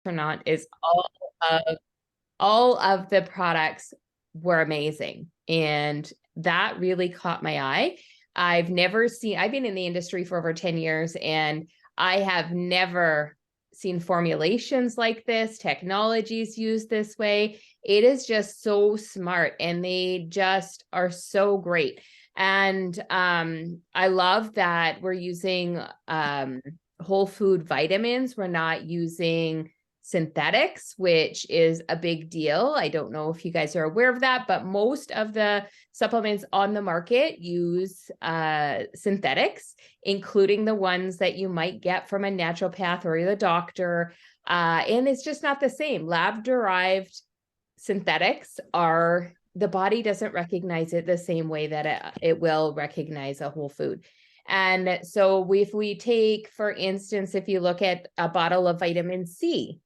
or not, is all of the products were amazing. And that really caught my eye. I've been in the industry for over 10 years, and I have never seen formulations like this, technologies used this way. It is just so smart, and they just are so great. And I love that we're using whole food vitamins. We're not using synthetics, which is a big deal. I don't know if you guys are aware of that, but most of the supplements on the market use synthetics, including the ones that you might get from a naturopath or the doctor. And it's just not the same. Lab-derived synthetics are, the body doesn't recognize it the same way that it will recognize a whole food. And so if we take, for instance, if you look at a bottle of vitamin C,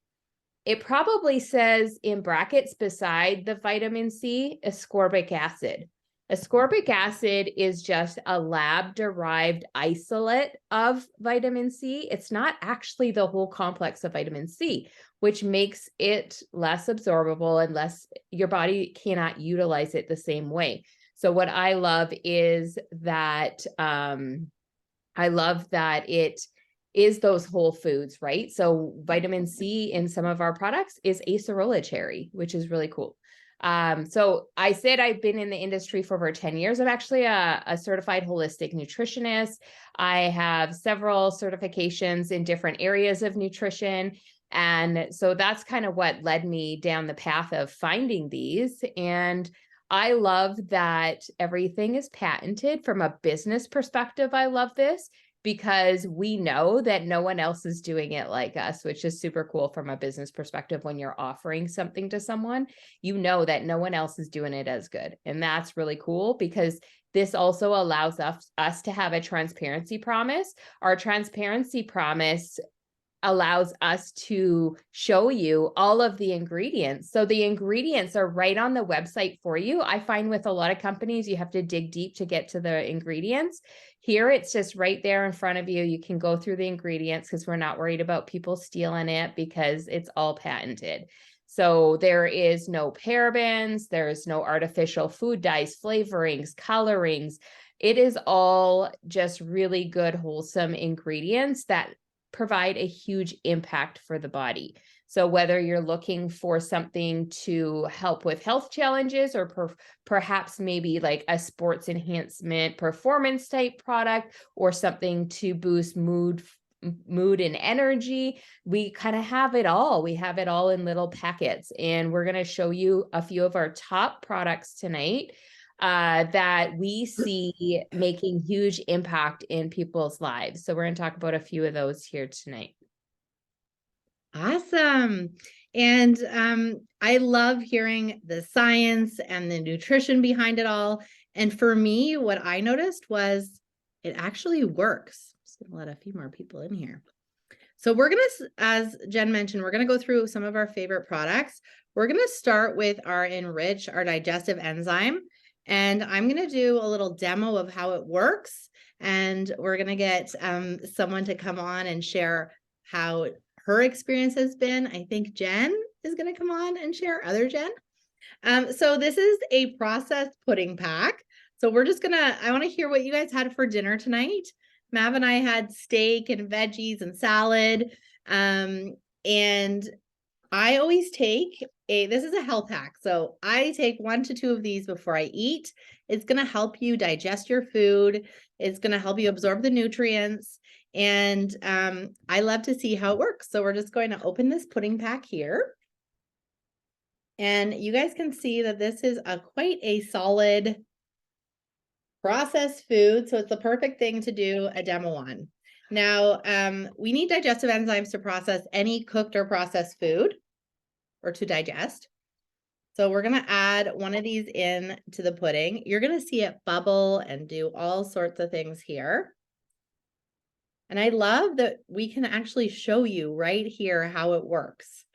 it probably says in brackets beside the vitamin C, ascorbic acid. Ascorbic acid is just a lab-derived isolate of vitamin C. It's not actually the whole complex of vitamin C, which makes it less absorbable and your body cannot utilize it the same way. So what I love is that it is those whole foods, right? So vitamin C in some of our products is acerola cherry, which is really cool. So I said I've been in the industry for over 10 years. I'm actually a certified holistic nutritionist. I have several certifications in different areas of nutrition. And so that's kind of what led me down the path of finding these. And I love that everything is patented from a business perspective. I love this because we know that no one else is doing it like us, which is super cool from a business perspective. When you're offering something to someone, you know that no one else is doing it as good. And that's really cool because this also allows us to have a transparency promise. Our transparency promise allows us to show you all of the ingredients. So the ingredients are right on the website for you. I find with a lot of companies, you have to dig deep to get to the ingredients. Here, it's just right there in front of you. You can go through the ingredients because we're not worried about people stealing it because it's all patented. So there is no parabens, there's no artificial food dyes, flavorings, colorings. It is all just really good, wholesome ingredients that provide a huge impact for the body. So whether you're looking for something to help with health challenges or perhaps maybe like a sports enhancement performance type product or something to boost mood and energy, we kind of have it all. We have it all in little packets, and we're going to show you a few of our top products tonight that we see making huge impact in people's lives. So we're going to talk about a few of those here tonight. Awesome. And I love hearing the science and the nutrition behind it all. And for me, what I noticed was it actually works. I'm just going to let a few more people in here. So we're going to, as Jen mentioned, we're going to go through some of our favorite products. We're going to start with our Enrich, our digestive enzyme. And I'm going to do a little demo of how it works. And we're going to get someone to come on and share how her experience has been. I think Jen is going to come on and share, other Jen. So this is a processed pudding pack. So we're just I want to hear what you guys had for dinner tonight. Mav and I had steak and veggies and salad. And I always take this is a health hack. So I take 1 to 2 of these before I eat. It's going to help you digest your food. It's going to help you absorb the nutrients. And I love to see how it works. So we're just going to open this pudding pack here. And you guys can see that this is quite a solid processed food. So it's the perfect thing to do a demo on. Now, we need digestive enzymes to process any cooked or processed food or to digest. So we're going to add one of these in to the pudding. You're going to see it bubble and do all sorts of things here. And I love that we can actually show you right here how it works.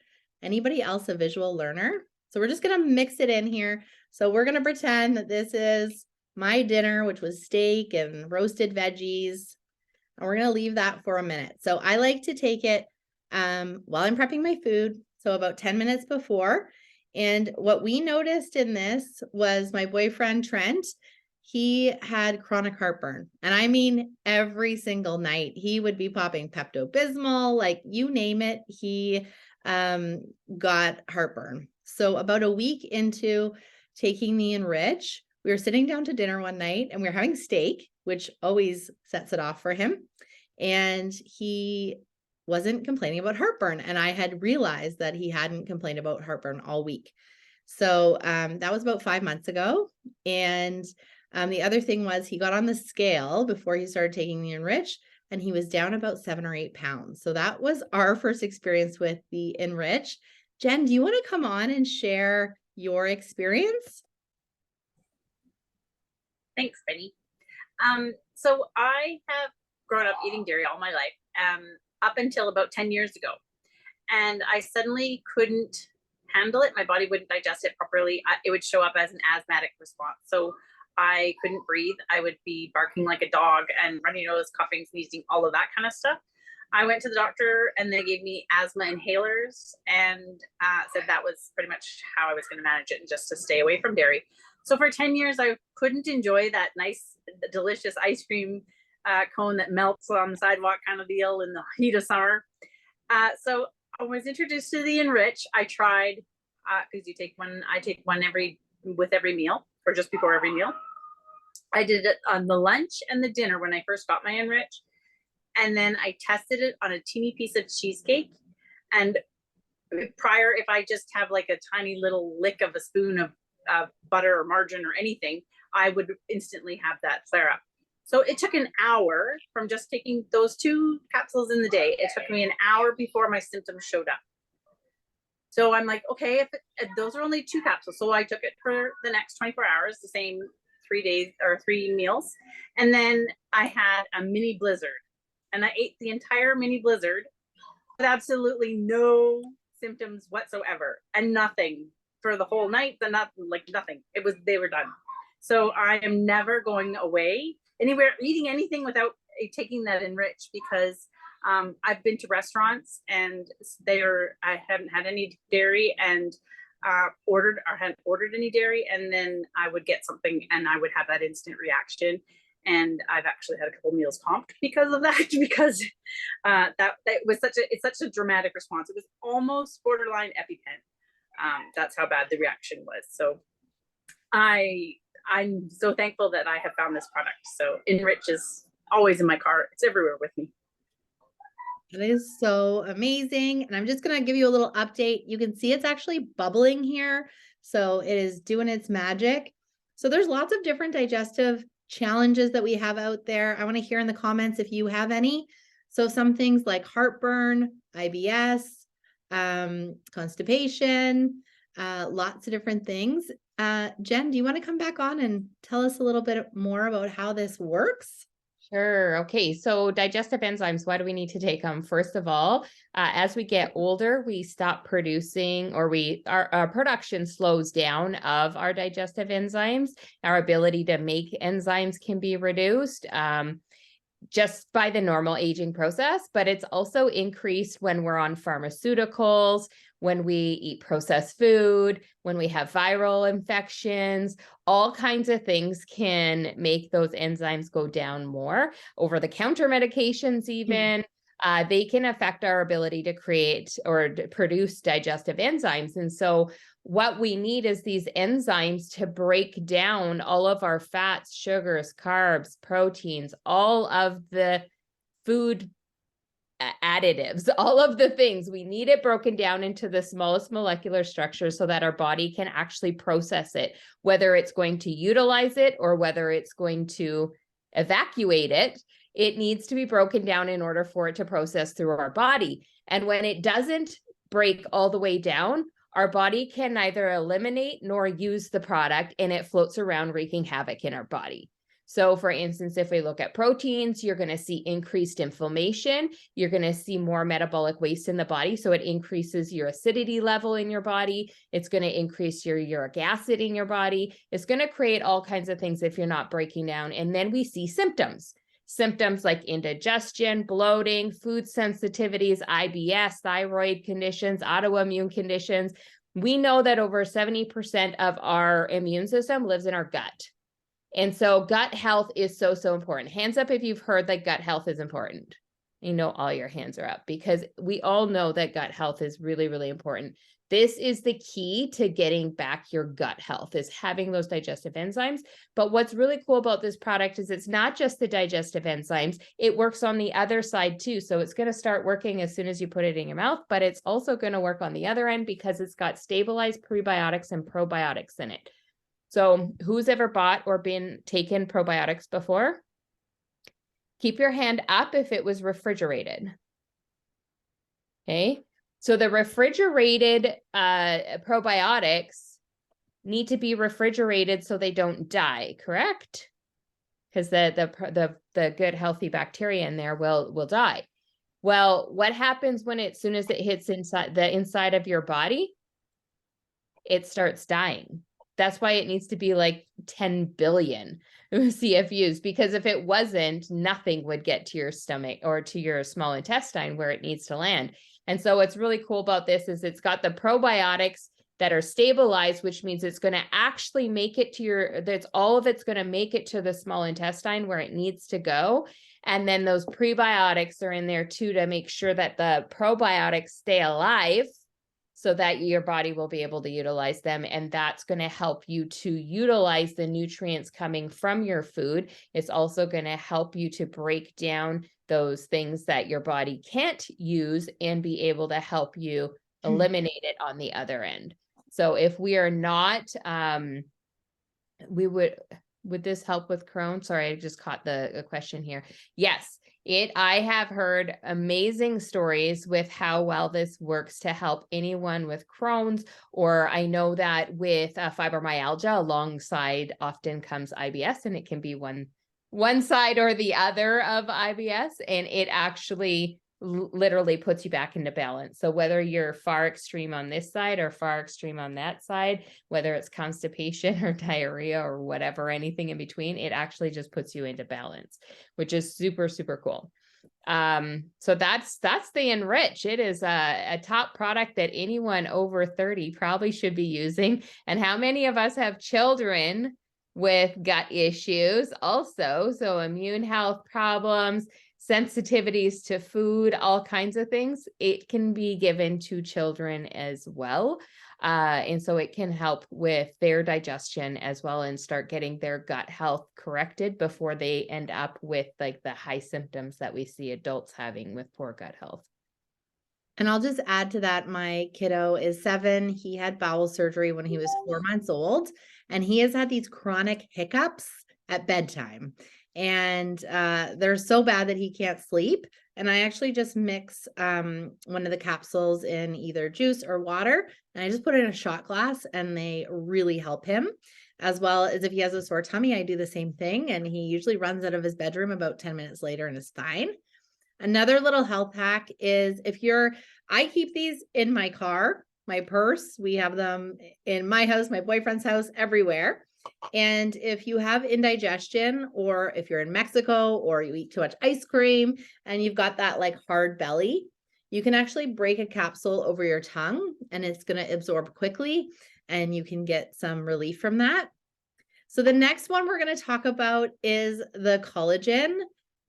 Anybody else a visual learner? So we're just going to mix it in here. So we're going to pretend that this is my dinner, which was steak and roasted veggies. And we're going to leave that for a minute. So I like to take it while I'm prepping my food. So about 10 minutes before. And what we noticed in this was my boyfriend, Trent, he had chronic heartburn. And I mean, every single night he would be popping Pepto-Bismol, like you name it, he got heartburn. So about a week into taking the Enrich, we were sitting down to dinner one night and we were having steak, which always sets it off for him. And he wasn't complaining about heartburn. And I had realized that he hadn't complained about heartburn all week. So that was about 5 months ago. And the other thing was he got on the scale before he started taking the Enrich, and he was down about 7 or 8 pounds. So that was our first experience with the Enrich. Jen, do you want to come on and share your experience? Thanks, Benny. So I have grown up eating dairy all my life, up until about 10 years ago. And I suddenly couldn't handle it. My body wouldn't digest it properly. It would show up as an asthmatic response. So I couldn't breathe. I would be barking like a dog and runny nose, coughing, sneezing, all of that kind of stuff. I went to the doctor and they gave me asthma inhalers and said that was pretty much how I was going to manage it and just to stay away from dairy. So for 10 years, I couldn't enjoy that nice, delicious ice cream cone that melts on the sidewalk kind of deal in the heat of summer. So I was introduced to the Enrich. I tried, because I take one with every meal or just before every meal. I did it on the lunch and the dinner when I first got my Enrich. And then I tested it on a teeny piece of cheesecake. And prior, if I just have like a tiny little lick of a spoon of butter or margarine or anything, I would instantly have that flare up. So it took an hour from just taking those 2 capsules in the day. It took me an hour before my symptoms showed up. So I'm like, okay, if those are only 2 capsules. So I took it for the next 24 hours, the same 3 days or 3 meals. And then I had a mini blizzard and I ate the entire mini blizzard with absolutely no symptoms whatsoever and nothing for the whole night. Nothing. They were done. So I am never going away anywhere, eating anything without taking that Enrich, because I've been to restaurants and I haven't had any dairy and hadn't ordered any dairy, and then I would get something and I would have that instant reaction. And I've actually had a couple meals comped because of that, because that was it's such a dramatic response. It was almost borderline EpiPen. That's how bad the reaction was. So I'm so thankful that I have found this product. So Enrich is always in my car. It's everywhere with me. It is so amazing. And I'm just going to give you a little update. You can see it's actually bubbling here. So it is doing its magic. So there's lots of different digestive challenges that we have out there. I want to hear in the comments if you have any. So some things like heartburn, IBS, constipation, lots of different things. Jen, do you want to come back on and tell us a little bit more about how this works? Sure. Okay. So digestive enzymes, why do we need to take them? First of all, as we get older, we stop producing, or our production slows down of our digestive enzymes. Our ability to make enzymes can be reduced just by the normal aging process, but it's also increased when we're on pharmaceuticals, when we eat processed food, when we have viral infections. All kinds of things can make those enzymes go down more. Over-the-counter medications even, they can affect our ability to create or to produce digestive enzymes. And so what we need is these enzymes to break down all of our fats, sugars, carbs, proteins, all of the food additives, all of the things. We need it broken down into the smallest molecular structures so that our body can actually process it, whether it's going to utilize it or whether it's going to evacuate it. It needs to be broken down in order for it to process through our body. And when it doesn't break all the way down, our body can neither eliminate nor use the product, and it floats around wreaking havoc in our body. So for instance, if we look at proteins, you're going to see increased inflammation. You're going to see more metabolic waste in the body. So it increases your acidity level in your body. It's going to increase your uric acid in your body. It's going to create all kinds of things if you're not breaking down. And then we see symptoms. symptoms like indigestion, bloating, food sensitivities, IBS, thyroid conditions, autoimmune conditions. We know that over 70% of our immune system lives in our gut. And so gut health is so, so important. Hands up if you've heard that gut health is important. You know, all your hands are up, because we all know that gut health is really, really important. This is the key to getting back your gut health, is having those digestive enzymes. But what's really cool about this product is it's not just the digestive enzymes, it works on the other side too. So it's going to start working as soon as you put it in your mouth, but it's also going to work on the other end because it's got stabilized prebiotics and probiotics in it. So who's ever bought or been taken probiotics before? Keep your hand up if it was refrigerated. Okay. So the refrigerated probiotics need to be refrigerated so they don't die, correct? Because the good healthy bacteria in there will die. Well, what happens when as soon as it hits inside of your body? It starts dying. That's why it needs to be like 10 billion CFUs, because if it wasn't, nothing would get to your stomach or to your small intestine where it needs to land. And so what's really cool about this is it's got the probiotics that are stabilized, which means it's going to actually make it to all of it's going to make it to the small intestine where it needs to go. And then those prebiotics are in there too, to make sure that the probiotics stay alive, so that your body will be able to utilize them. And that's going to help you to utilize the nutrients coming from your food. It's also going to help you to break down those things that your body can't use and be able to help you eliminate it on the other end. So if we are not, would this help with Crohn's? Sorry, I just caught the question here. Yes. I have heard amazing stories with how well this works to help anyone with Crohn's, or I know that with fibromyalgia alongside often comes IBS, and it can be one side or the other of IBS, and it actually literally puts you back into balance. So whether you're far extreme on this side or far extreme on that side, whether it's constipation or diarrhea or whatever, anything in between, it actually just puts you into balance, which is super, super cool. So that's the Enrich. It is a top product that anyone over 30 probably should be using. And how many of us have children with gut issues also? So immune health problems, sensitivities to food, all kinds of things. It can be given to children as well. And so it can help with their digestion as well and start getting their gut health corrected before they end up with like the high symptoms that we see adults having with poor gut health. And I'll just add to that, my kiddo is 7. He had bowel surgery when he was 4 months old, and he has had these chronic hiccups at bedtime. And they're so bad that he can't sleep. And I actually just mix one of the capsules in either juice or water, and I just put it in a shot glass, and they really help him. As well as if he has a sore tummy, I do the same thing, and he usually runs out of his bedroom about 10 minutes later and is fine. Another little health hack is I keep these in my car, my purse. We have them in my house, my boyfriend's house, everywhere. And if you have indigestion, or if you're in Mexico or you eat too much ice cream and you've got that like hard belly, you can actually break a capsule over your tongue and it's going to absorb quickly and you can get some relief from that. So the next one we're going to talk about is the collagen.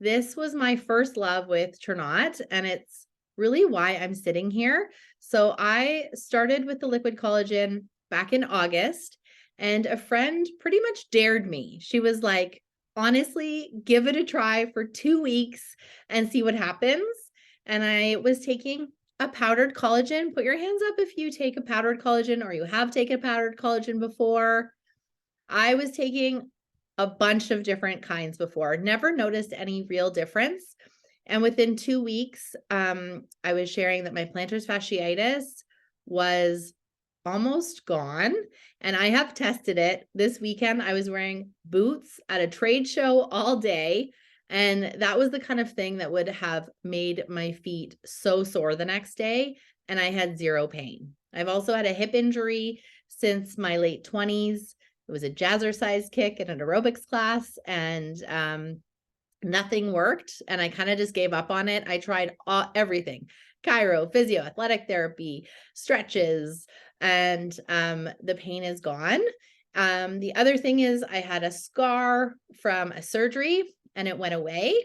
This was my first love with Ternot, and it's really why I'm sitting here. So I started with the liquid collagen back in August, and a friend pretty much dared me. She was like, honestly, give it a try for 2 weeks and see what happens. And I was taking a powdered collagen. Put your hands up if you take a powdered collagen or you have taken powdered collagen before. I was taking a bunch of different kinds before, never noticed any real difference. And within 2 weeks, I was sharing that my plantar fasciitis was almost gone. And I have tested it. This weekend, I was wearing boots at a trade show all day. And that was the kind of thing that would have made my feet so sore the next day. And I had zero pain. I've also had a hip injury since my late 20s. It was a jazzercise kick in an aerobics class. And Nothing worked. And I kind of just gave up on it. I tried everything, chiro, physio, athletic therapy, stretches, and the pain is gone. The other thing is I had a scar from a surgery and it went away.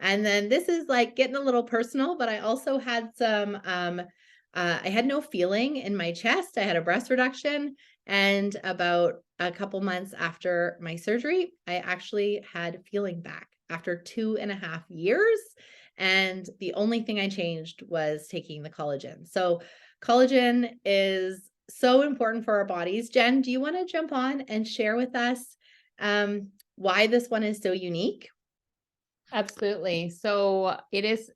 And then this is like getting a little personal, but I also had some, I had no feeling in my chest. I had a breast reduction. And about a couple months after my surgery, I actually had feeling back after 2.5 years. And the only thing I changed was taking the collagen. So collagen is so important for our bodies. Jen, do you want to jump on and share with us why this one is so unique? Absolutely. So it is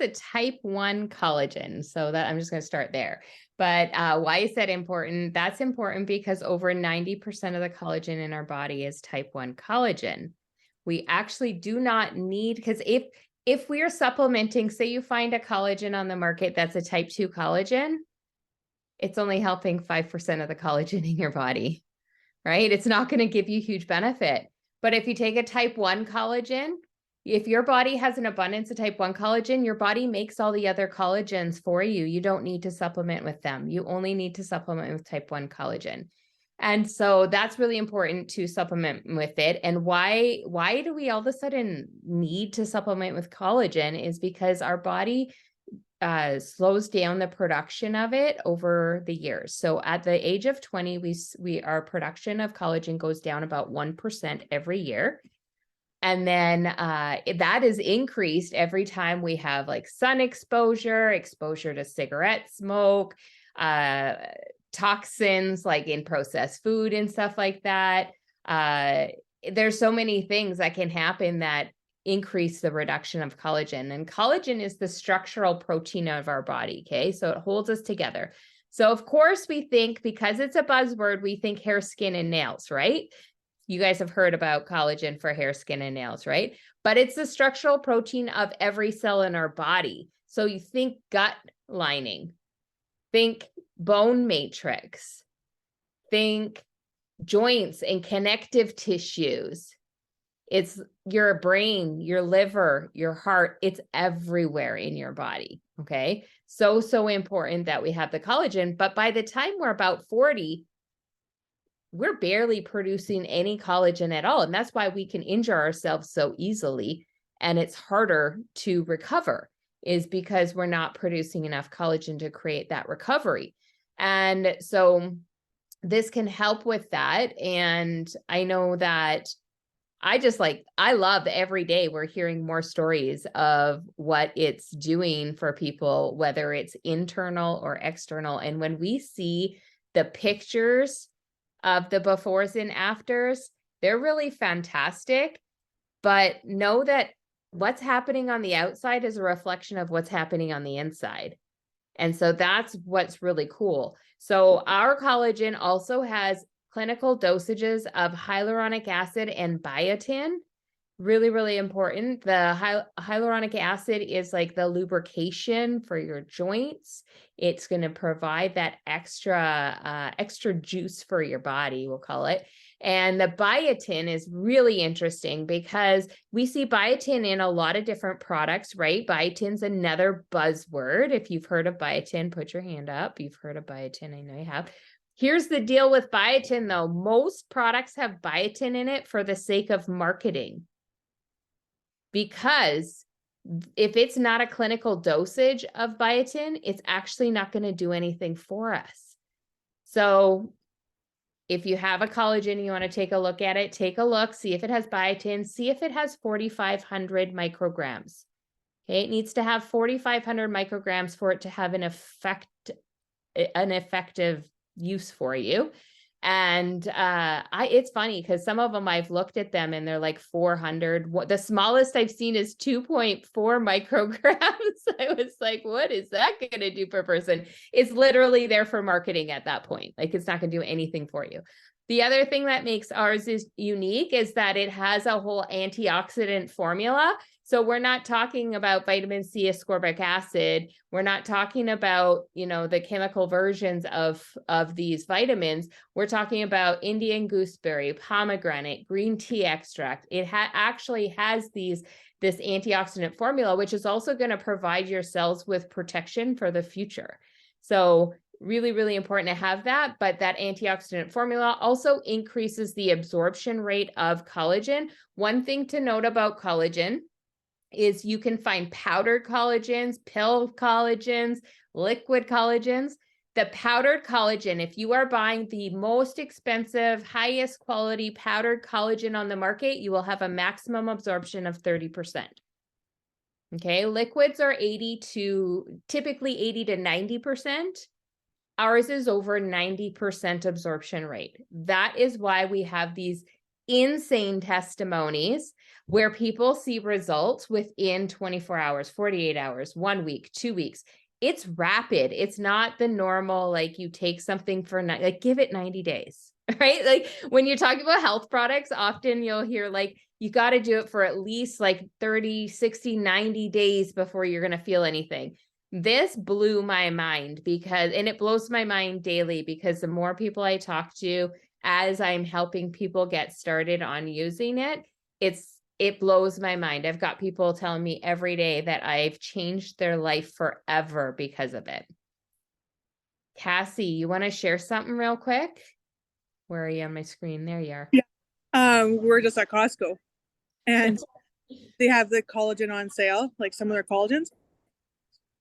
a type 1 collagen. So that I'm just going to start there. But why is that important? That's important because over 90% of the collagen in our body is type 1 collagen. We actually do not need, because if we are supplementing, say you find a collagen on the market that's a type 2 collagen, it's only helping 5% of the collagen in your body, right? It's not going to give you huge benefit. But if you take a type 1 collagen, if your body has an abundance of type 1 collagen, your body makes all the other collagens for you. You don't need to supplement with them. You only need to supplement with type 1 collagen. And so that's really important to supplement with it. And why do we all of a sudden need to supplement with collagen is because our body slows down the production of it over the years. So at the age of 20, our production of collagen goes down about 1% every year. And then that is increased every time we have like sun exposure to cigarette smoke, toxins like in processed food and stuff like that. There's so many things that can happen that increase the reduction of collagen. And collagen is the structural protein of our body. Okay. So it holds us together. So of course we think, because it's a buzzword, we think hair, skin, and nails, right? You guys have heard about collagen for hair, skin, and nails, right? But it's the structural protein of every cell in our body. So you think gut lining, think bone matrix, think joints and connective tissues. It's your brain, your liver, your heart. It's everywhere in your body. Okay. So important that we have the collagen. But by the time we're about 40, we're barely producing any collagen at all. And that's why we can injure ourselves so easily. And it's harder to recover, is because we're not producing enough collagen to create that recovery. And so this can help with that. And I know that I love every day we're hearing more stories of what it's doing for people, whether it's internal or external. And when we see the pictures of the befores and afters, they're really fantastic. But know that what's happening on the outside is a reflection of what's happening on the inside. And so that's what's really cool. So our collagen also has clinical dosages of hyaluronic acid and biotin. Really, really important. The hyaluronic acid is like the lubrication for your joints. It's going to provide that extra juice for your body, we'll call it. And the biotin is really interesting because we see biotin in a lot of different products, right? Biotin's another buzzword. If you've heard of biotin, put your hand up. You've heard of biotin. I know you have. Here's the deal with biotin, though. Most products have biotin in it for the sake of marketing. Because if it's not a clinical dosage of biotin, it's actually not going to do anything for us. So if you have a collagen and you want to take a look at it, take a look, see if it has biotin, see if it has 4,500 micrograms. Okay, it needs to have 4,500 micrograms for it to have an effective use for you. And it's funny because some of them I've looked at them and they're like 400. The smallest I've seen is 2.4 micrograms. I was like, what is that going to do per person? It's literally there for marketing at that point. Like, it's not going to do anything for you. The other thing that makes ours is unique is that it has a whole antioxidant formula. So we're not talking about vitamin C, ascorbic acid. We're not talking about, you know, the chemical versions of these vitamins. We're talking about Indian gooseberry, pomegranate, green tea extract. It actually has this antioxidant formula, which is also going to provide your cells with protection for the future. So really, really important to have that. But that antioxidant formula also increases the absorption rate of collagen. One thing to note about collagen is you can find powdered collagens, pill collagens, liquid collagens. The powdered collagen, if you are buying the most expensive, highest quality powdered collagen on the market, you will have a maximum absorption of 30%. Okay, liquids are typically 80 to 90%. Ours is over 90% absorption rate. That is why we have these insane testimonies where people see results within 24 hours, 48 hours, 1 week, 2 weeks. It's rapid. It's not the normal, like you take something for like give it 90 days, right? Like when you're talking about health products, often you'll hear like, you got to do it for at least like 30, 60, 90 days before you're going to feel anything. This blew my mind and it blows my mind daily because the more people I talk to as I'm helping people get started on using it, it blows my mind. I've got people telling me every day that I've changed their life forever because of it. Cassie, you want to share something real quick? Where are you on my screen? There you are. Yeah. We're just at Costco and they have the collagen on sale, like some of their collagens.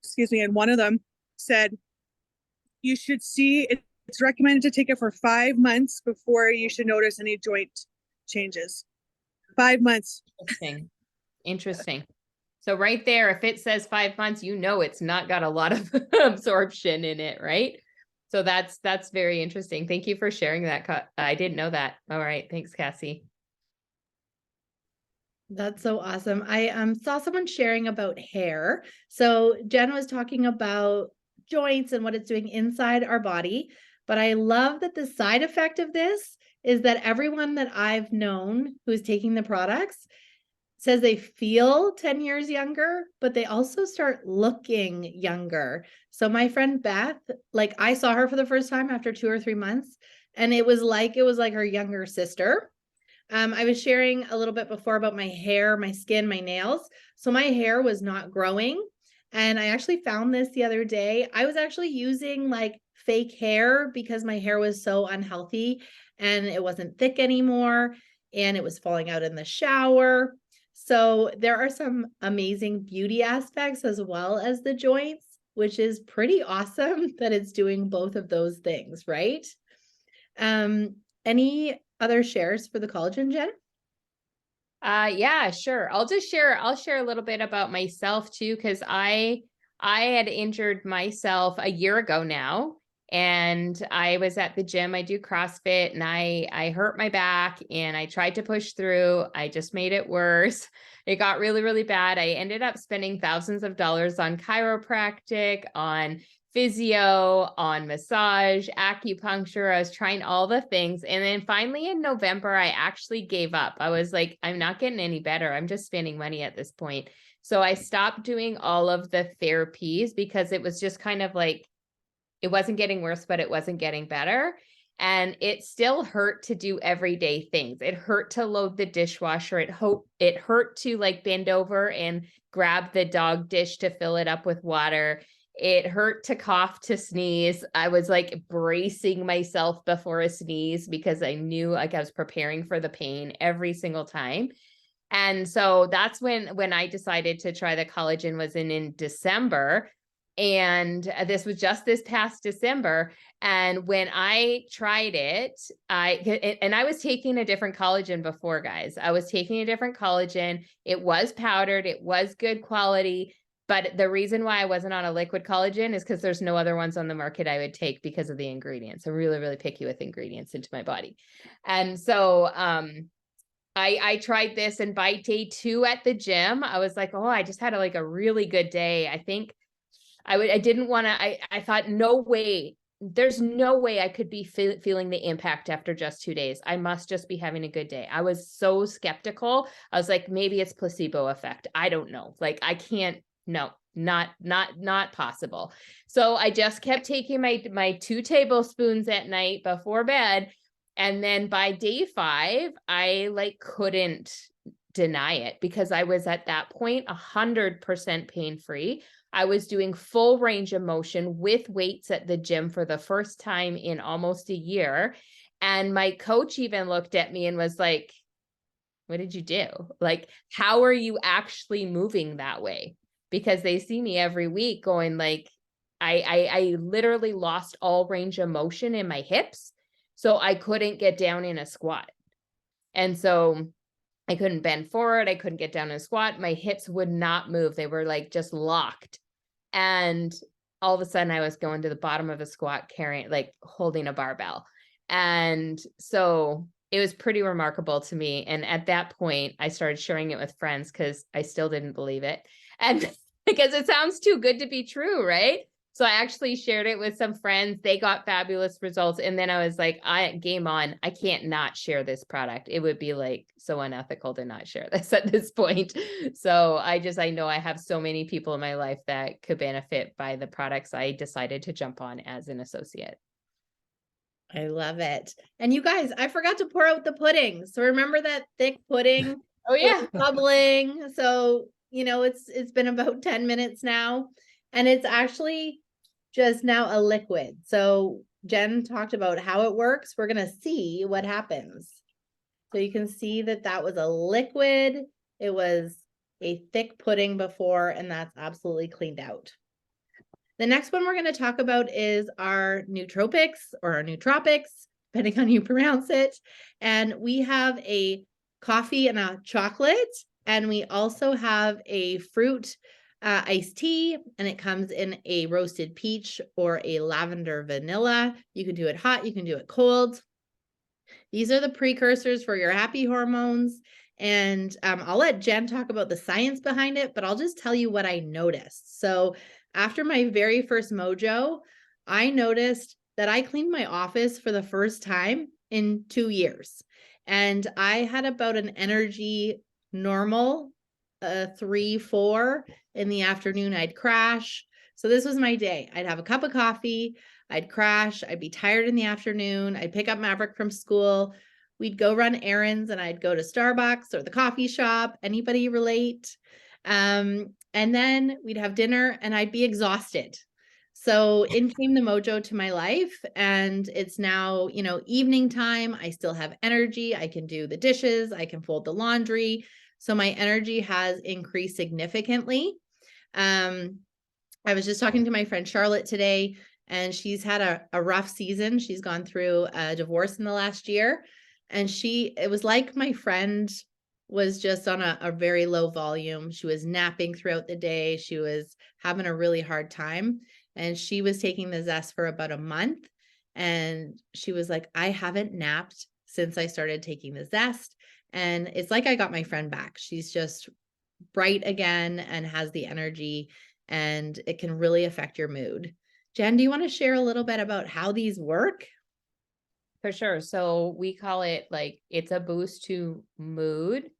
Excuse me. And one of them said, you should see it's recommended to take it for 5 months before you should notice any joint changes. 5 months. Interesting. So right there, if it says 5 months, you know, it's not got a lot of absorption in it, right? So that's very interesting. Thank you for sharing that. I didn't know that. All right. Thanks, Cassie. That's so awesome. I saw someone sharing about hair. So Jen was talking about joints and what it's doing inside our body. But I love that the side effect of this is that everyone that I've known who's taking the products says they feel 10 years younger, but they also start looking younger. So my friend Beth, like I saw her for the first time after 2 or 3 months, and it was like her younger sister. I was sharing a little bit before about my hair, my skin, my nails. So my hair was not growing. And I actually found this the other day. I was actually using like fake hair because my hair was so unhealthy and it wasn't thick anymore and it was falling out in the shower. So there are some amazing beauty aspects as well as the joints, which is pretty awesome that it's doing both of those things, right? Any other shares for the collagen, Jen? Yeah, sure. I'll share a little bit about myself too, because I had injured myself a year ago now, and I was at the gym. I do CrossFit, and I hurt my back, and I tried to push through. I just made it worse. It got really, really bad. I ended up spending thousands of dollars on chiropractic, on physio, on massage, acupuncture. I was trying all the things. And then finally in November, I actually gave up. I was like, I'm not getting any better. I'm just spending money at this point. So I stopped doing all of the therapies because it was just kind of like, it wasn't getting worse, but it wasn't getting better. And it still hurt to do everyday things. It hurt to load the dishwasher. It hurt to like bend over and grab the dog dish to fill it up with water. It hurt to cough, to sneeze. I was like bracing myself before a sneeze because I knew like I was preparing for the pain every single time. And so that's when I decided to try the collagen was in December. And this was just this past December. And when I tried it, I was taking a different collagen before, guys. I was taking a different collagen. It was powdered. It was good quality. But the reason why I wasn't on a liquid collagen is because there's no other ones on the market I would take because of the ingredients. I'm really, really picky with ingredients into my body. And so I tried this, and by day 2 at the gym, I was like, oh, I just had a really good day. I think I didn't want to, I thought, no way there's no way I could be feeling the impact after just 2 days. I must just be having a good day. I was so skeptical. I was like, maybe it's placebo effect. I don't know. Like, I can't, no, not possible. So I just kept taking my 2 tablespoons at night before bed. And then by day 5, I like couldn't deny it because I was at that point 100% pain-free. I was doing full range of motion with weights at the gym for the first time in almost a year. And my coach even looked at me and was like, what did you do? Like, how are you actually moving that way? Because they see me every week going like, I literally lost all range of motion in my hips. So I couldn't get down in a squat. And so I couldn't bend forward. I couldn't get down in a squat. My hips would not move. They were like just locked. And all of a sudden I was going to the bottom of a squat carrying, like holding a barbell. And so it was pretty remarkable to me. And at that point, I started sharing it with friends because I still didn't believe it. And because it sounds too good to be true, right? So I actually shared it with some friends. They got fabulous results. And then I was like, game on. I can't not share this product. It would be like so unethical to not share this at this point. So I know I have so many people in my life that could benefit by the products I decided to jump on as an associate. I love it. And you guys, I forgot to pour out the pudding. So remember that thick pudding? Oh yeah. Bubbling. So, it's been about 10 minutes now, and it's actually just now a liquid. So Jen talked about how it works. We're going to see what happens. So you can see that was a liquid. It was a thick pudding before, and that's absolutely cleaned out. The next one we're going to talk about is our nootropics or our nootropics, depending on how you pronounce it. And we have a coffee and a chocolate, and we also have a fruit iced tea, and it comes in a roasted peach or a lavender vanilla. You can do it hot, you can do it cold. These are the precursors for your happy hormones. And I'll let Jen talk about the science behind it, but I'll just tell you what I noticed. So after my very first mojo, I noticed that I cleaned my office for the first time in 2 years. And I had about an energy normal, 3, 4 in the afternoon. I'd crash. So this was my day. I'd have a cup of coffee. I'd crash. I'd be tired in the afternoon. I'd pick up Maverick from school. We'd go run errands, and I'd go to Starbucks or the coffee shop. Anybody relate? And then we'd have dinner, and I'd be exhausted. So in came the mojo to my life, and it's now, evening time. I still have energy. I can do the dishes. I can fold the laundry. So my energy has increased significantly. I was just talking to my friend Charlotte today, and she's had a rough season. She's gone through a divorce in the last year. And it was like my friend was just on a very low volume. She was napping throughout the day. She was having a really hard time. And she was taking the Zest for about a month. And she was like, I haven't napped since I started taking the Zest. And it's like I got my friend back. She's just bright again and has the energy, and it can really affect your mood. Jen, do you want to share a little bit about how these work? For sure. So we call it like, it's a boost to mood,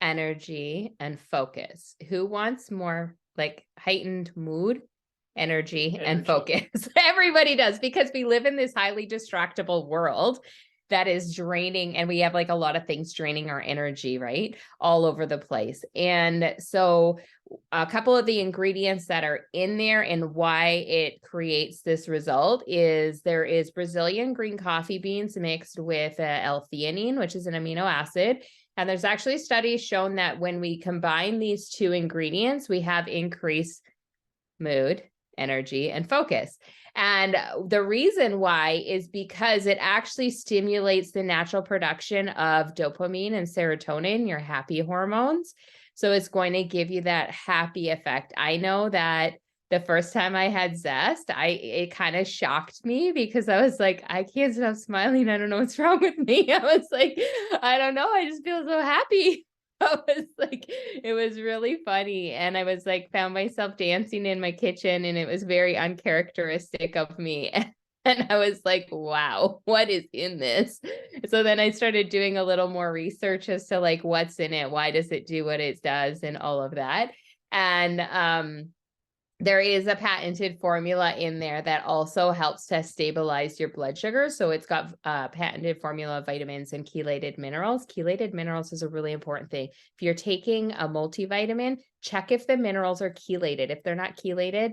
energy, and focus. Who wants more like heightened mood, energy, and focus? Everybody does, because we live in this highly distractible world that is draining, and we have like a lot of things draining our energy, right? All over the place. And so a couple of the ingredients that are in there and why it creates this result is there is Brazilian green coffee beans mixed with L-theanine, which is an amino acid. And there's actually studies shown that when we combine these 2 ingredients, we have increased mood, energy, and focus. And the reason why is because it actually stimulates the natural production of dopamine and serotonin, your happy hormones. So it's going to give you that happy effect. I know that the first time I had Zest, it kind of shocked me because I was like, I can't stop smiling. I don't know what's wrong with me. I was like, I don't know. I just feel so happy. I was like, it was really funny. And I was like, found myself dancing in my kitchen, and it was very uncharacteristic of me. And I was like, wow, what is in this? So then I started doing a little more research as to like what's in it, why does it do what it does, and all of that. And there is a patented formula in there that also helps to stabilize your blood sugar. So it's got a patented formula of vitamins and chelated minerals. Chelated minerals is a really important thing. If you're taking a multivitamin, check if the minerals are chelated. If they're not chelated,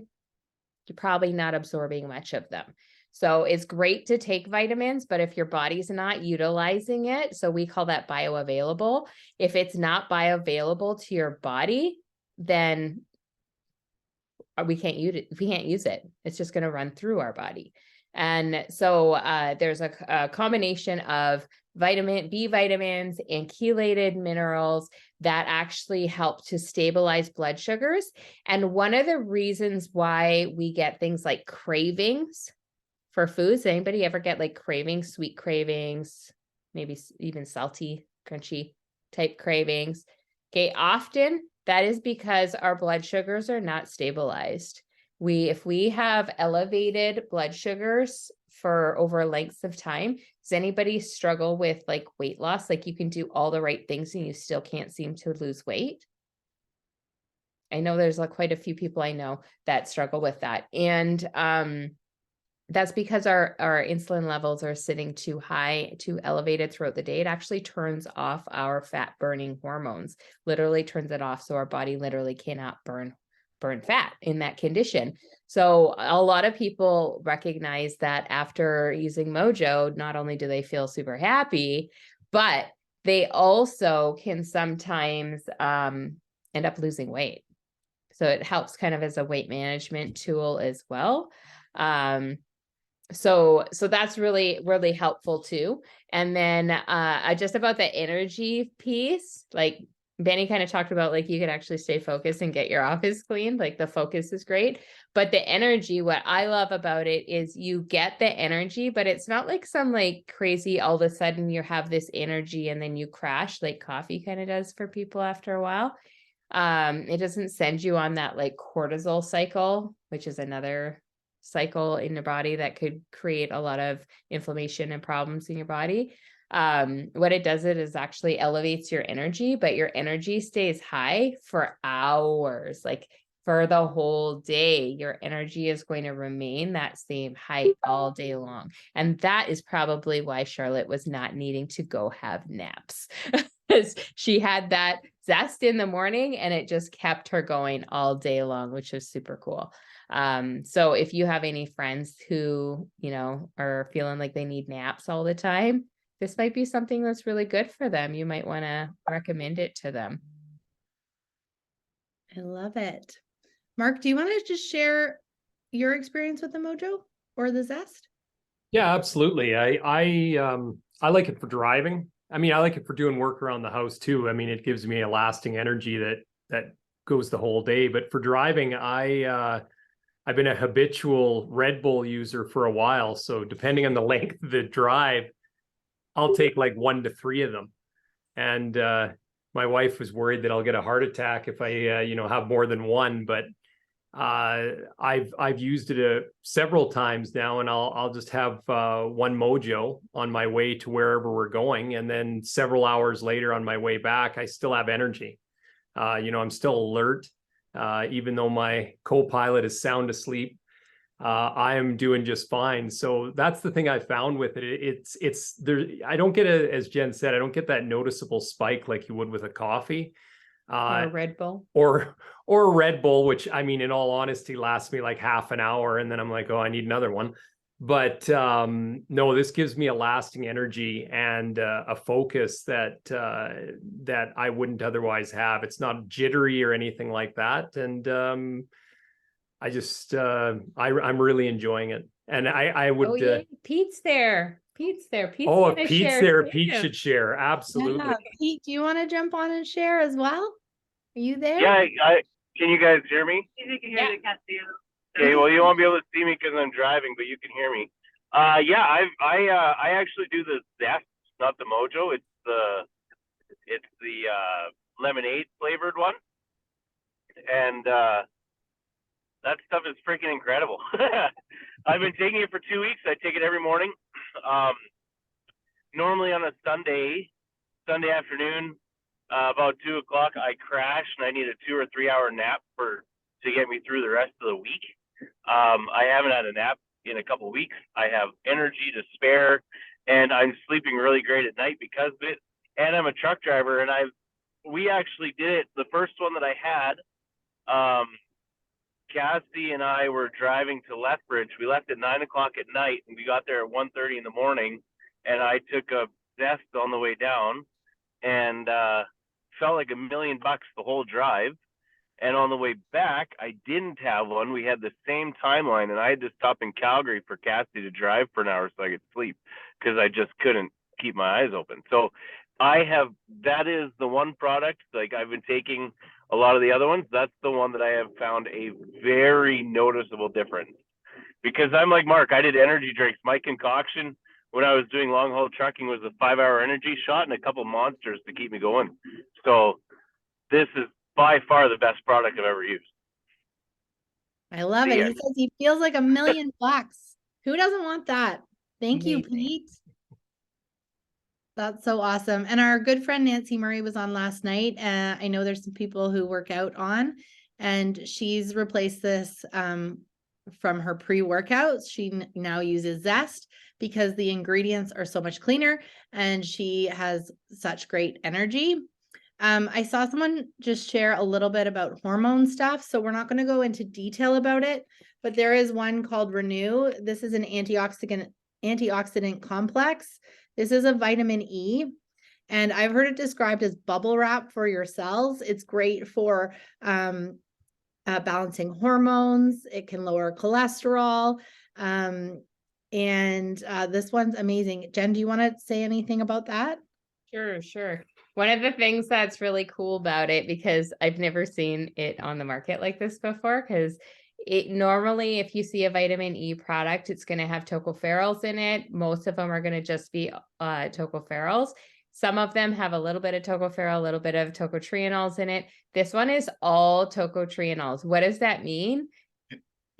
you're probably not absorbing much of them. So it's great to take vitamins, but if your body's not utilizing it, so we call that bioavailable. If it's not bioavailable to your body, then we can't use it. We can't use it. It's just going to run through our body. And so there's a combination of B vitamins and chelated minerals that actually help to stabilize blood sugars. And one of the reasons why we get things like cravings for foods, anybody ever get like cravings, sweet cravings, maybe even salty, crunchy type cravings? Okay, often that is because our blood sugars are not stabilized. If we have elevated blood sugars for over lengths of time, does anybody struggle with like weight loss? Like you can do all the right things and you still can't seem to lose weight? I know there's like quite a few people I know that struggle with that. And that's because our insulin levels are sitting too high, too elevated throughout the day. It actually turns off our fat burning hormones, literally turns it off. So our body literally cannot burn fat in that condition. So a lot of people recognize that after using Mojo, not only do they feel super happy, but they also can sometimes end up losing weight. So it helps kind of as a weight management tool as well. So that's really, really helpful too. And then just about the energy piece, like Benny kind of talked about, like you could actually stay focused and get your office cleaned. Like the focus is great, but the energy, what I love about it is you get the energy, but it's not like some like crazy, all of a sudden you have this energy and then you crash like coffee kind of does for people after a while. It doesn't send you on that like cortisol cycle, which is another cycle in your body that could create a lot of inflammation and problems in your body. What it does is actually elevates your energy, but your energy stays high for hours, like for the whole day. Your energy is going to remain that same height all day long. And that is probably why Charlotte was not needing to go have naps. Because she had that zest in the morning and it just kept her going all day long, which is super cool. So if you have any friends who, you know, are feeling like they need naps all the time, this might be something that's really good for them. You might want to recommend it to them. I love it. Mark, do you want to just share your experience with the Mojo or the Zest? Yeah, absolutely. I like it for driving. I mean, I like it for doing work around the house too. I mean, it gives me a lasting energy that goes the whole day. But for driving, I've been a habitual Red Bull user for a while. So depending on the length of the drive, I'll take like 1 to 3 of them. And my wife was worried that I'll get a heart attack if I have more than one. But I've used it several times now, and I'll just have one Mojo on my way to wherever we're going, and then several hours later on my way back, I still have energy. I'm still alert, even though my co-pilot is sound asleep. I am doing just fine. So that's the thing I found with it. It's there. I don't get as Jen said, I don't get that noticeable spike like you would with a coffee. Or a Red Bull. Or a Red Bull, which I mean, in all honesty, lasts me like half an hour, and then I'm like, oh, I need another one. But no, this gives me a lasting energy and a focus that I wouldn't otherwise have. It's not jittery or anything like that, and I just I'm really enjoying it, and I would. Oh yeah, Pete's there. Pete's there. Pete's oh, gonna if Pete's share there, too. Pete should share. Absolutely. Yeah. Pete, do you want to jump on and share as well? Are you there? Yeah, can you guys hear me? You can hear Yeah. they can't see you. Okay, well, you won't be able to see me because I'm driving, but you can hear me. Yeah, I actually do the Zest, not the Mojo. It's the lemonade flavored one, and that stuff is freaking incredible. I've been taking it for 2 weeks. I take it every morning. Normally on a Sunday afternoon, about 2 o'clock, I crash and I need a 2 or 3 hour nap to get me through the rest of the week. I haven't had a nap in a couple of weeks. I have energy to spare, and I'm sleeping really great at night because of it. And I'm a truck driver, and we actually did it. The first one that I had, Cassie and I were driving to Lethbridge. We left at 9 o'clock at night, and we got there at 1:30 in the morning. And I took a vest on the way down, and felt like $1 million the whole drive. And on the way back, I didn't have one. We had the same timeline, and I had to stop in Calgary for Cassie to drive for an hour so I could sleep because I just couldn't keep my eyes open. So that is the one product, like I've been taking a lot of the other ones. That's the one that I have found a very noticeable difference, because I'm like Mark, I did energy drinks. My concoction when I was doing long haul trucking was a 5-hour energy shot and a couple monsters to keep me going. So this is by far the best product I've ever used. I love it. Yeah. He says he feels like $1 million. Who doesn't want that? Thank you, Amazing. Pete. That's so awesome. And our good friend Nancy Murray was on last night. I know there's some people who work out on, and she's replaced this from her pre-workouts. She now uses Zest because the ingredients are so much cleaner and she has such great energy. I saw someone just share a little bit about hormone stuff, so we're not going to go into detail about it, but there is one called Renew. This is an antioxidant complex. This is a vitamin E, and I've heard it described as bubble wrap for your cells. It's great for balancing hormones. It can lower cholesterol. And this one's amazing. Jen, do you want to say anything about that? Sure. One of the things that's really cool about it, because I've never seen it on the market like this before, because it normally, if you see a vitamin E product, it's going to have tocopherols in it. Most of them are going to just be tocopherols. Some of them have a little bit of tocopherol, a little bit of tocotrienols in it. This one is all tocotrienols. What does that mean?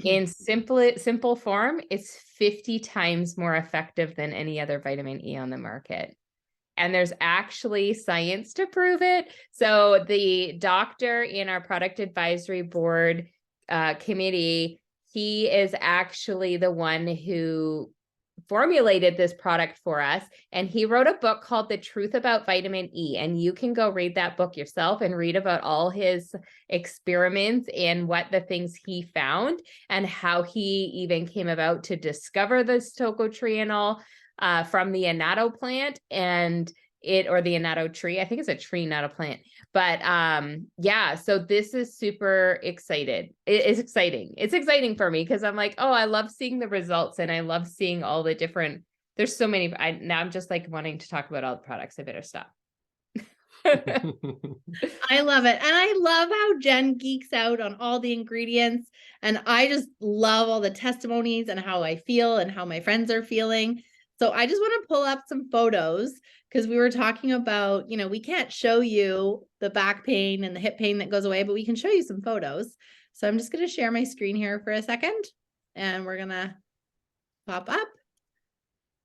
In simple form, it's 50 times more effective than any other vitamin E on the market. And there's actually science to prove it. So the doctor in our product advisory board committee, he is actually the one who formulated this product for us. And he wrote a book called The Truth About Vitamin E. And you can go read that book yourself and read about all his experiments and what the things he found and how he even came about to discover this tocotrienol from the annatto plant or the annatto tree. I think it's a tree, not a plant. But yeah, so this is super excited. It's exciting. It's exciting for me because I'm like, oh, I love seeing the results and I love seeing all the different, there's so many. Now I'm just like wanting to talk about all the products. I better stop. I love it. And I love how Jen geeks out on all the ingredients. And I just love all the testimonies and how I feel and how my friends are feeling. So I just want to pull up some photos because we were talking about, we can't show you the back pain and the hip pain that goes away, but we can show you some photos. So I'm just going to share my screen here for a second and we're going to pop up.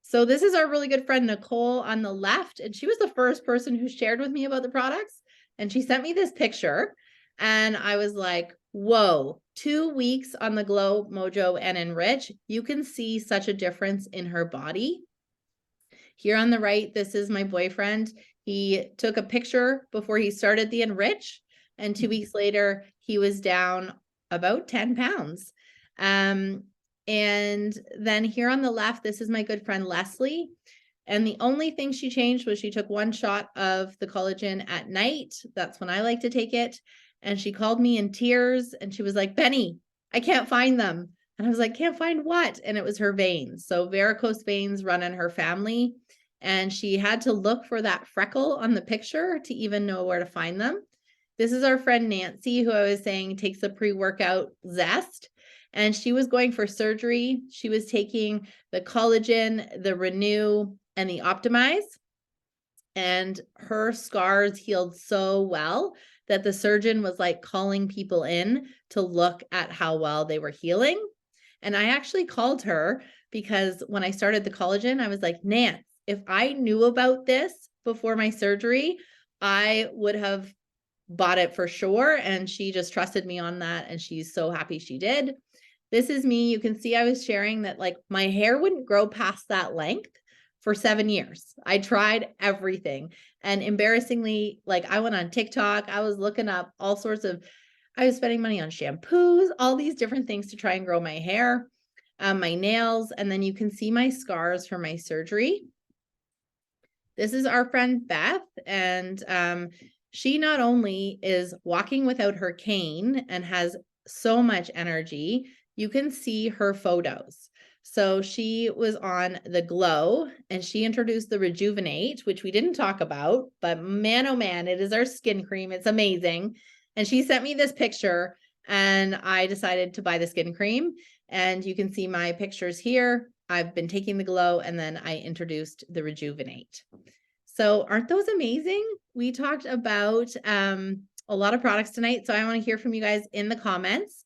So this is our really good friend, Nicole, on the left. And she was the first person who shared with me about the products. And she sent me this picture and I was like, whoa, 2 weeks on the Glow, Mojo, and Enrich. You can see such a difference in her body. Here on the right, this is my boyfriend. He took a picture before he started the Enrich. And 2 weeks later, he was down about 10 pounds. And then here on the left, this is my good friend, Leslie. And the only thing she changed was she took 1 shot of the collagen at night. That's when I like to take it. And she called me in tears and she was like, Benny, I can't find them. And I was like, can't find what? And it was her veins. So varicose veins run in her family. And she had to look for that freckle on the picture to even know where to find them. This is our friend Nancy, who I was saying takes the pre-workout Zest. And she was going for surgery. She was taking the collagen, the Renew, and the Optimize. And her scars healed so well that the surgeon was like calling people in to look at how well they were healing. And I actually called her because when I started the collagen, I was like, Nance, if I knew about this before my surgery, I would have bought it for sure. And she just trusted me on that. And she's so happy she did. This is me. You can see I was sharing that like my hair wouldn't grow past that length for 7 years. I tried everything. And embarrassingly, like I went on TikTok, I was looking up all sorts of, I was spending money on shampoos, all these different things to try and grow my hair, my nails. And then you can see my scars from my surgery. This is our friend Beth. And she not only is walking without her cane and has so much energy, you can see her photos. So she was on the Glow and she introduced the Rejuvenate, which we didn't talk about, but man, oh man, it is our skin cream. It's amazing. And she sent me this picture and I decided to buy the skin cream. And you can see my pictures here. I've been taking the Glow and then I introduced the Rejuvenate. So aren't those amazing? We talked about a lot of products tonight. So I want to hear from you guys in the comments.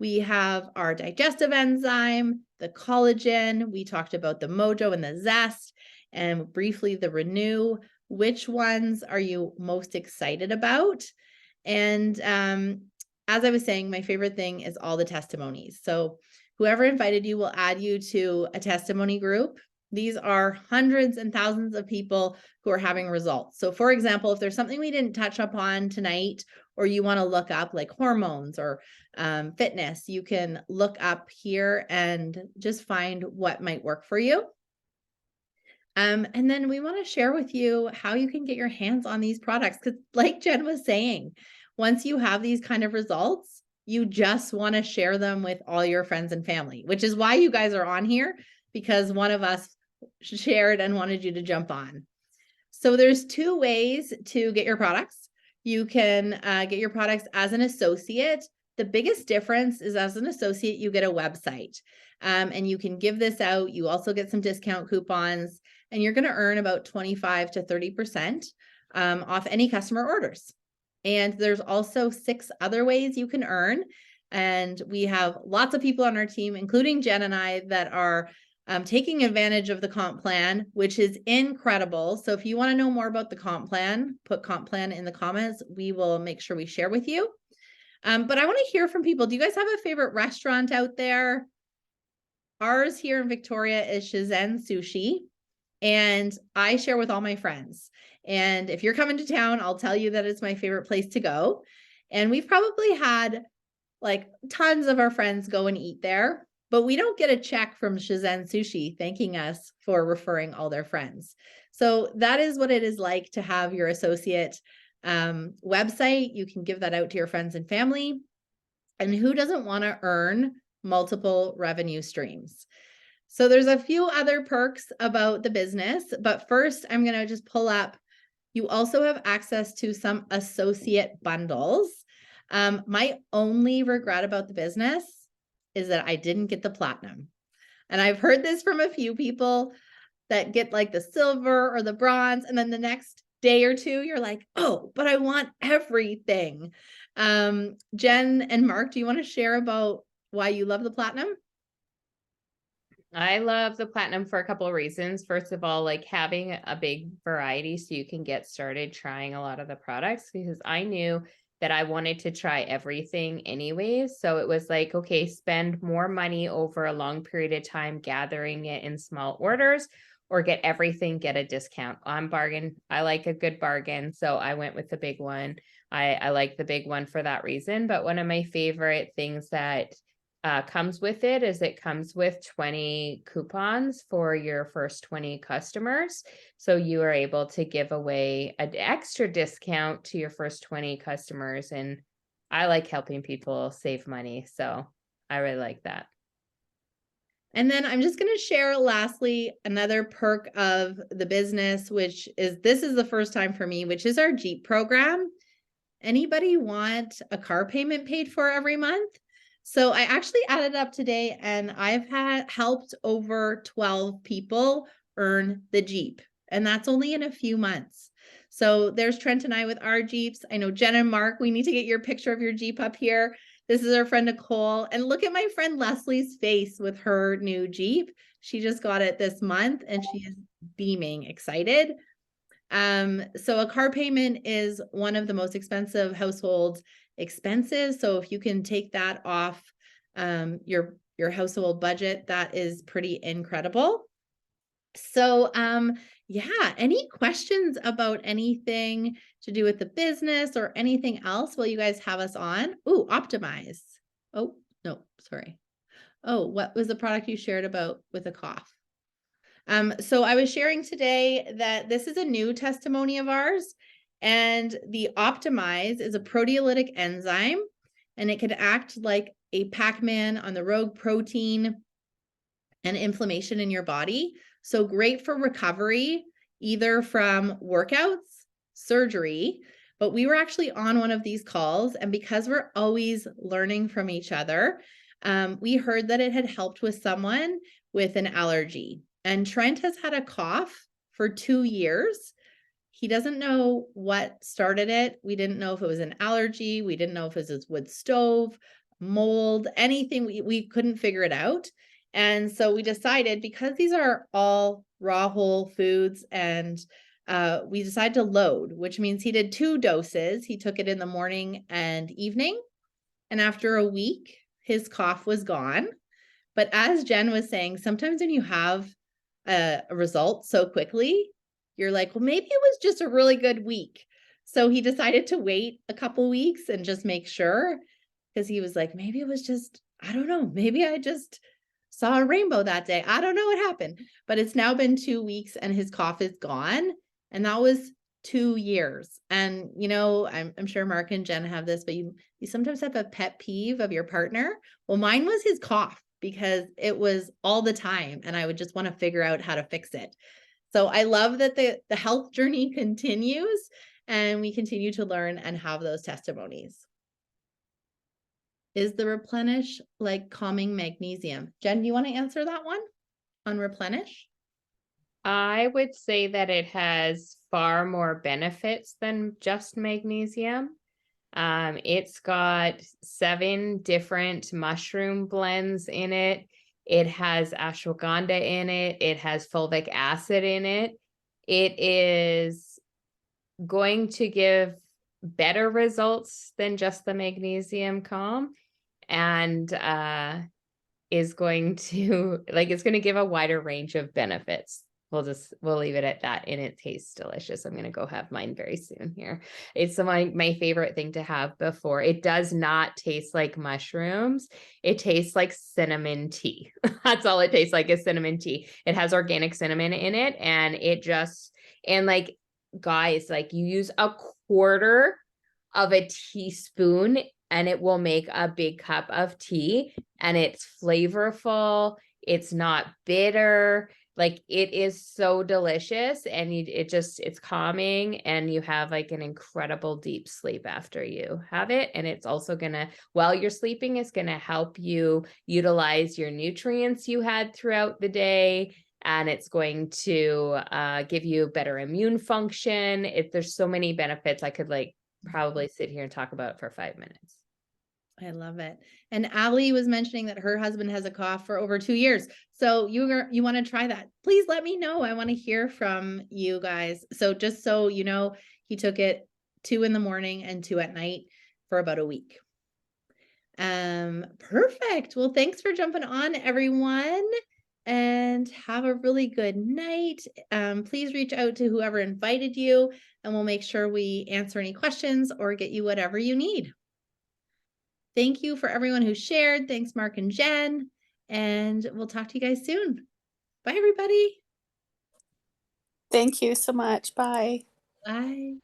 We have our digestive enzyme, the collagen. We talked about the Mojo and the Zest, and briefly the Renew. Which ones are you most excited about? And as I was saying, my favorite thing is all the testimonies. So whoever invited you will add you to a testimony group. These are hundreds and thousands of people who are having results. So for example, if there's something we didn't touch upon tonight, or you want to look up like hormones or fitness, you can look up here and just find what might work for you. And then we want to share with you how you can get your hands on these products. Because like Jen was saying, once you have these kind of results, you just want to share them with all your friends and family, which is why you guys are on here, because one of us shared and wanted you to jump on. So there's 2 ways to get your products. You can get your products as an associate. The biggest difference is as an associate, you get a website and you can give this out. You also get some discount coupons and you're going to earn about 25 to 30% off any customer orders. And there's also 6 other ways you can earn. And we have lots of people on our team, including Jen and I, that are taking advantage of the comp plan, which is incredible. So if you want to know more about the comp plan, put comp plan in the comments. We will make sure we share with you. But I want to hear from people. Do you guys have a favorite restaurant out there? Ours here in Victoria is Shizen Sushi, and I share with all my friends. And if you're coming to town, I'll tell you that it's my favorite place to go. And we've probably had like tons of our friends go and eat there, but we don't get a check from Shizen Sushi thanking us for referring all their friends. So that is what it is like to have your associate website. You can give that out to your friends and family. And who doesn't want to earn multiple revenue streams? So there's a few other perks about the business, but first I'm going to just pull up. You also have access to some associate bundles. My only regret about the business is that I didn't get the platinum. And I've heard this from a few people that get like the silver or the bronze, and then the next day or two, you're like, oh, but I want everything. Jen and Mark, do you want to share about why you love the platinum? I love the platinum for a couple of reasons. First of all, like having a big variety so you can get started trying a lot of the products, because I knew that I wanted to try everything anyways. So it was like, okay, spend more money over a long period of time gathering it in small orders, or get everything, get a discount on bargain. I like a good bargain. So I went with the big one. I like the big one for that reason. But one of my favorite things that comes with it is it comes with 20 coupons for your first 20 customers. So you are able to give away an extra discount to your first 20 customers. And I like helping people save money. So I really like that. And then I'm just going to share lastly, another perk of the business, which is, this is the first time for me, which is our Jeep program. Anybody want a car payment paid for every month? So I actually added up today and I've helped over 12 people earn the Jeep, and that's only in a few months. So there's Trent and I with our Jeeps. I know Jen and Mark, we need to get your picture of your Jeep up here. This is our friend Nicole. And look at my friend Leslie's face with her new Jeep. She just got it this month and she is beaming, excited. So a car payment is one of the most expensive household expenses. So if you can take that off your household budget, that is pretty incredible. So yeah, any questions about anything to do with the business or anything else while you guys have us on? Ooh, optimize. Oh, no, sorry. Oh, what was the product you shared about with a cough? So I was sharing today that this is a new testimony of ours, and the Optimize is a proteolytic enzyme, and it can act like a Pac-Man on the rogue protein and inflammation in your body. So great for recovery, either from workouts, surgery, but we were actually on one of these calls, and because we're always learning from each other, we heard that it had helped with someone with an allergy. And Trent has had a cough for 2 years. He doesn't know what started it. We didn't know if it was an allergy. We didn't know if it was his wood stove, mold, anything. We couldn't figure it out. And so we decided, because these are all raw whole foods, and we decided to load, which means he did 2 doses. He took it in the morning and evening. And after a week, his cough was gone. But as Jen was saying, sometimes when you have a result so quickly, you're like, well, maybe it was just a really good week. So he decided to wait a couple weeks and just make sure, because he was like, maybe it was just, I don't know, maybe I just saw a rainbow that day. I don't know what happened, but it's now been 2 weeks and his cough is gone. And that was 2 years. And, you know, I'm sure Mark and Jen have this, but you sometimes have a pet peeve of your partner. Well, mine was his cough, because it was all the time and I would just want to figure out how to fix it. So I love that the health journey continues and we continue to learn and have those testimonies. Is the Replenish like calming magnesium? Jen, do you want to answer that one on Replenish? I would say that it has far more benefits than just magnesium. It's got 7 different mushroom blends in it. It has ashwagandha in it. It has fulvic acid in it. It is going to give better results than just the magnesium calm, and is going to it's going to give a wider range of benefits. We'll leave it at that. And it tastes delicious. I'm going to go have mine very soon here. It's my favorite thing to have before. It does not taste like mushrooms. It tastes like cinnamon tea. That's all it tastes like, is cinnamon tea. It has organic cinnamon in it, and like, guys, like, you use a quarter of a teaspoon and it will make a big cup of tea, and it's flavorful. It's not bitter. Like, it is so delicious, and it's calming, and you have like an incredible deep sleep after you have it. And it's also gonna, while you're sleeping, it's gonna help you utilize your nutrients you had throughout the day. And it's going to give you better immune function. There's so many benefits. I could probably sit here and talk about it for 5 minutes. I love it. And Ali was mentioning that her husband has a cough for over 2 years. So you want to try that? Please let me know. I want to hear from you guys. So just so you know, he took it 2 in the morning and 2 at night for about a week. Perfect. Well, thanks for jumping on, everyone, and have a really good night. Please reach out to whoever invited you, and we'll make sure we answer any questions or get you whatever you need. Thank you for everyone who shared. Thanks, Mark and Jen. And we'll talk to you guys soon. Bye, everybody. Thank you so much. Bye. Bye.